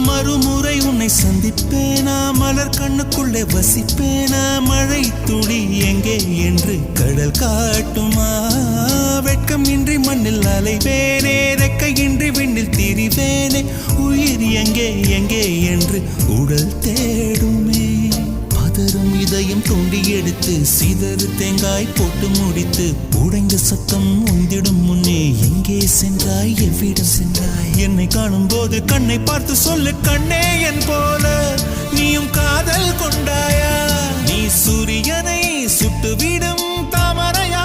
மறுமுறை உன்னை சந்திப்பேனா மலர் கண்ணுக்குள்ளே வசிப்பேனா மழை துளி எங்கே என்று கடல் காட்டுமா வெட்கம் இன்றி மண்ணில் அலைவேனே ரெக்கையின்றி விண்ணில் திரிவேனே உயிர் எங்கே எங்கே என்று உடல் தேடுமே பதறும் இதயம் தோண்டி எடுத்து சிதறு தேங்காய் போட்டு முடித்து உடைந்த சத்தம் உந்திடும் முன்னே எங்கே சென்றாய் எவ்விடம் சென்றாய் என்னை காணும் போது கண்ணை பார்த்து சொல்லு கண்ணே என் போல நீயும் காதல் கொண்டாயா நீ சூரியனை சுட்டுவிடும் தாமரையா